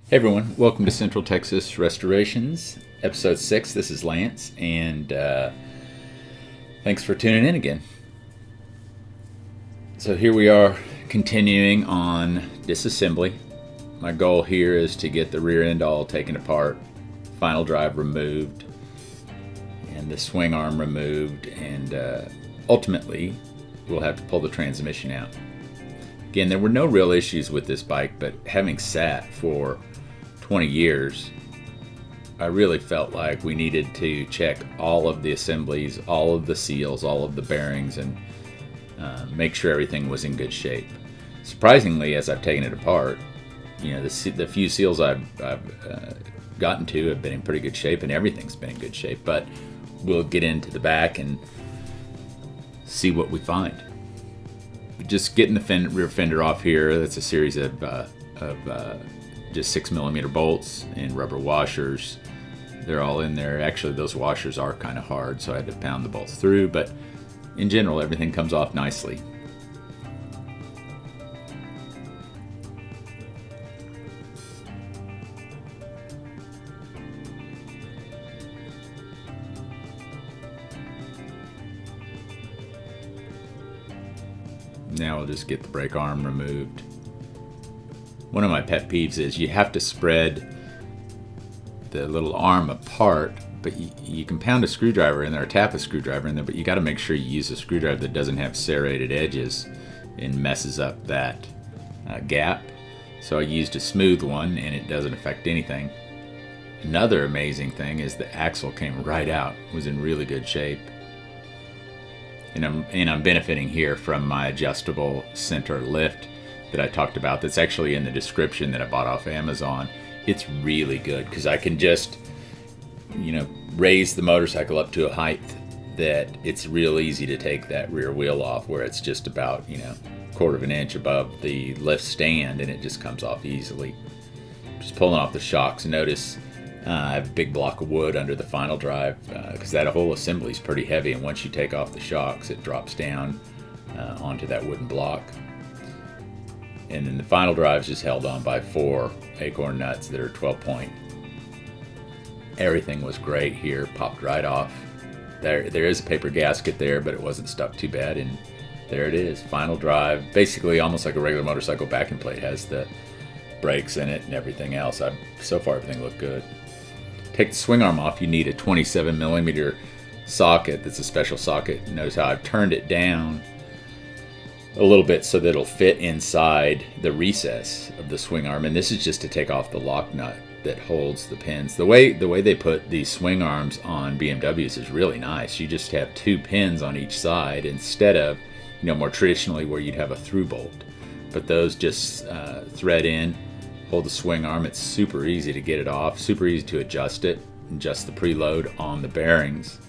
Hey everyone, welcome to Central Texas Restorations, episode 6. This is Lance, and thanks for tuning in again. So here we are continuing on disassembly. My goal here is to get the rear end all taken apart, final drive removed, and the swing arm removed, and ultimately we'll have to pull the transmission out. Again, there were no real issues with this bike, but having sat for 20 years, I really felt like we needed to check all of the assemblies, all of the seals, all of the bearings, and make sure everything was in good shape. Surprisingly, as I've taken it apart, the few seals I've gotten to have been in pretty good shape, and everything's been in good shape. But we'll get into the back and see what we find. Just getting the rear fender off here. That's a series of just 6mm bolts and rubber washers. They're all in there. Actually, those washers are kind of hard, so I had to pound the bolts through, but in general, everything comes off nicely. Now we'll just get the brake arm removed. One of my pet peeves is you have to spread the little arm apart, but you can pound a screwdriver in there or tap a screwdriver in there, but you got to make sure you use a screwdriver that doesn't have serrated edges and messes up that gap. So I used a smooth one and it doesn't affect anything. Another amazing thing is the axle came right out, was in really good shape. And I'm benefiting here from my adjustable center lift that I talked about. That's actually in the description that I bought off Amazon. It's really good because I can just, raise the motorcycle up to a height that it's real easy to take that rear wheel off, where it's just about, quarter of an inch above the lift stand, and it just comes off easily. Just pulling off the shocks. Notice I have a big block of wood under the final drive because that whole assembly is pretty heavy, and once you take off the shocks, it drops down onto that wooden block. And then the final drive is just held on by 4 acorn nuts that are 12-point. Everything was great here, popped right off. There is a paper gasket there, but it wasn't stuck too bad, and there it is, final drive. Basically almost like a regular motorcycle backing plate, has the brakes in it and everything else. So far everything looked good. Take the swing arm off, you need a 27mm socket. That's a special socket. Notice how I've turned it down a little bit so that it'll fit inside the recess of the swing arm, and this is just to take off the lock nut that holds the pins. The way they put these swing arms on BMWs is really nice. You just have 2 pins on each side instead of more traditionally where you'd have a through bolt. But those just thread in, hold the swing arm. It's super easy to get it off, super easy to adjust it, adjust the preload on the bearings.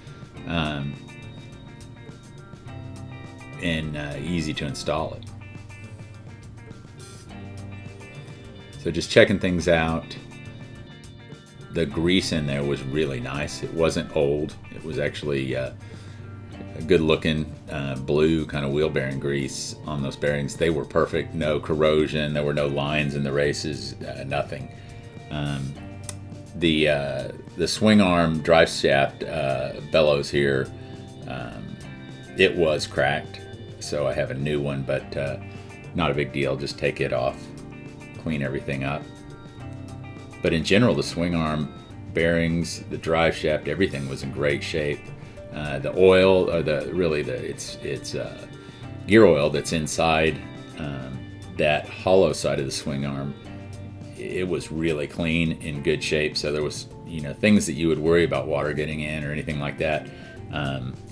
And easy to install it. So just checking things out. The grease in there was really nice. It wasn't old. It was actually a good looking blue kind of wheel bearing grease on those bearings. They were perfect. No corrosion. There were no lines in the races. Nothing. The swing arm drive shaft bellows here, it was cracked. So I have a new one, but not a big deal. Just take it off, clean everything up. But in general, the swing arm bearings, the drive shaft, everything was in great shape. The oil, or it's gear oil that's inside that hollow side of the swing arm, it was really clean, in good shape. So there was, things that you would worry about water getting in or anything like that.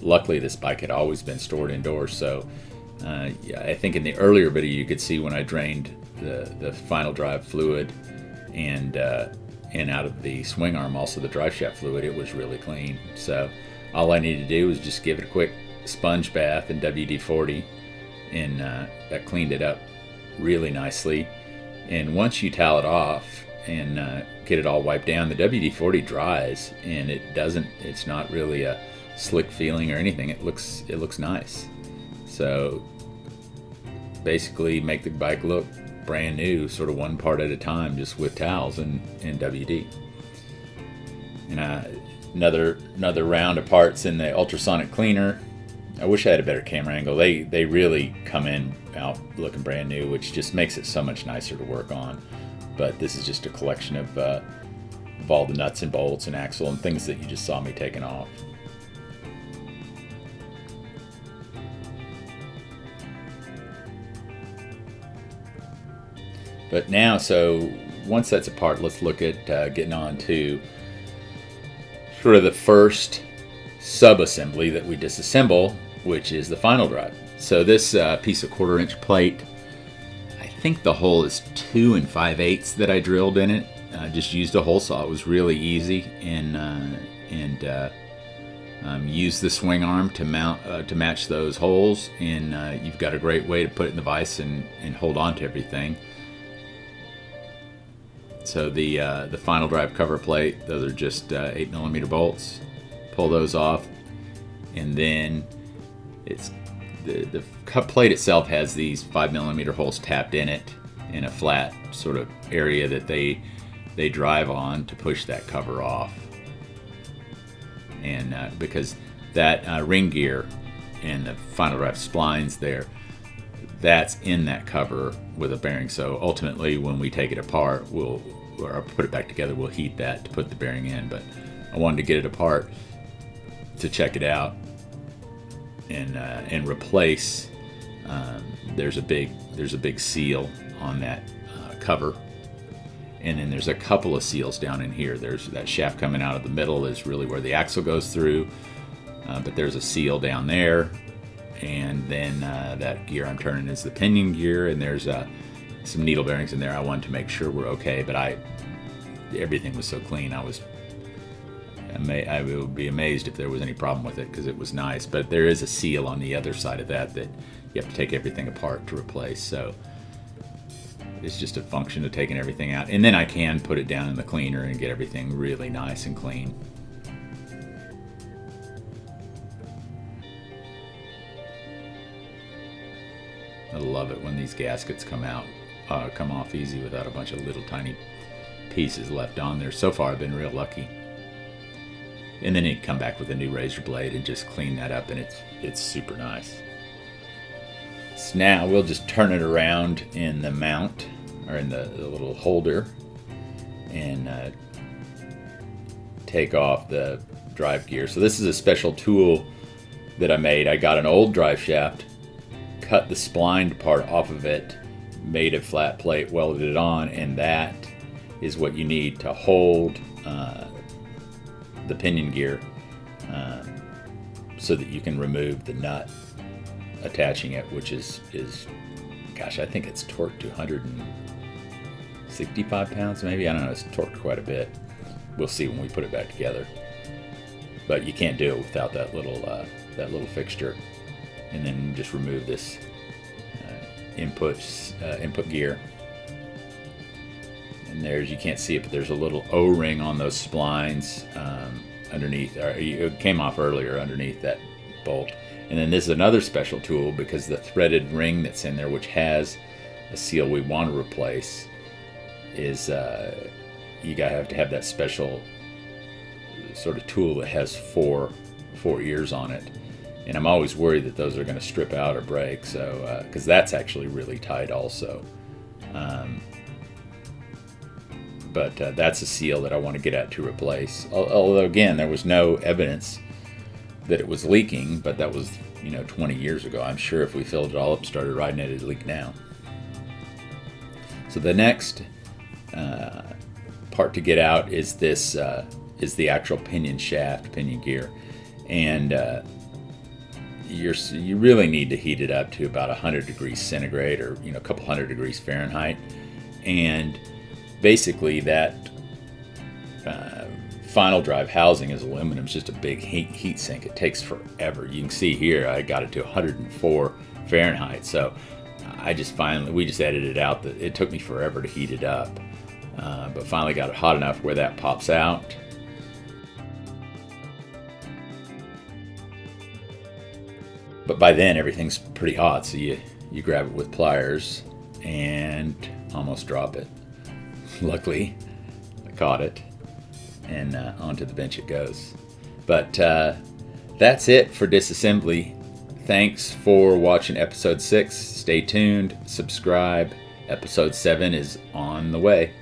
Luckily, this bike had always been stored indoors, so I think in the earlier video you could see when I drained the final drive fluid and out of the swing arm, also the drive shaft fluid, it was really clean. So all I needed to do was just give it a quick sponge bath in WD-40, and that cleaned it up really nicely. And once you towel it off and get it all wiped down, the WD-40 dries, and it's not really a slick feeling or anything. It looks nice. So basically make the bike look brand new, sort of one part at a time, just with towels and WD. And another round of parts in the ultrasonic cleaner. I wish I had a better camera angle. They really come in out looking brand new, which just makes it so much nicer to work on. But this is just a collection of all the nuts and bolts and axle and things that you just saw me taking off. But now, so once that's apart, let's look at getting on to sort of the first sub-assembly that we disassemble, which is the final drive. So this piece of 1/4 inch plate, I think the hole is 2 5/8 that I drilled in it. Just used a hole saw. It was really easy, and used the swing arm to match those holes. And you've got a great way to put it in the vise and hold on to everything. So the final drive cover plate, those are just 8mm bolts. Pull those off, and then it's the cut plate itself has these 5mm holes tapped in it in a flat sort of area that they drive on to push that cover off. And because that ring gear and the final drive splines there, that's in that cover with a bearing. So ultimately, when we take it apart, or put it back together, we'll heat that to put the bearing in. But I wanted to get it apart to check it out and replace. There's a big seal on that cover, and then there's a couple of seals down in here. There's that shaft coming out of the middle is really where the axle goes through, but there's a seal down there, and then that gear I'm turning is the pinion gear, and there's some needle bearings in there. I wanted to make sure we're okay, but everything was so clean. I would be amazed if there was any problem with it, because it was nice. But there is a seal on the other side of that you have to take everything apart to replace. So it's just a function of taking everything out, and then I can put it down in the cleaner and get everything really nice and clean. I love it when these gaskets come off easy without a bunch of little tiny pieces left on there. So far I've been real lucky. And then you come back with a new razor blade and just clean that up, and it's super nice. So now we'll just turn it around in the mount, or in the little holder, and take off the drive gear. So this is a special tool that I made. I got an old drive shaft, cut the splined part off of it, made a flat plate, welded it on, and that is what you need to hold the pinion gear, so that you can remove the nut attaching it, which is gosh, I think it's torqued to 165 pounds maybe. I don't know, it's torqued quite a bit. We'll see when we put it back together. But you can't do it without that little fixture. And then just remove this input gear. And you can't see it, but there's a little O-ring on those splines underneath. It came off earlier underneath that bolt. And then this is another special tool, because the threaded ring that's in there, which has a seal we want to replace, is you have to have that special sort of tool that has four ears on it. And I'm always worried that those are going to strip out or break, so because that's actually really tight also. But that's a seal that I want to get at to replace. Although again, there was no evidence that it was leaking, but that was 20 years ago. I'm sure if we filled it all up, started riding it, it'd leak now. So the next part to get out is this is the actual pinion shaft, pinion gear, and you really need to heat it up to about 100 degrees centigrade, or a couple hundred degrees Fahrenheit. And basically that final drive housing is aluminum. It's just a big heat sink. It takes forever. You can see here I got it to 104 Fahrenheit. So we just edited out that it took me forever to heat it up, but finally got it hot enough where that pops out. But by then everything's pretty hot, so you grab it with pliers and almost drop it. Luckily, I caught it, and onto the bench it goes. But that's it for Disassembly. Thanks for watching episode 6. Stay tuned, subscribe. Episode 7 is on the way.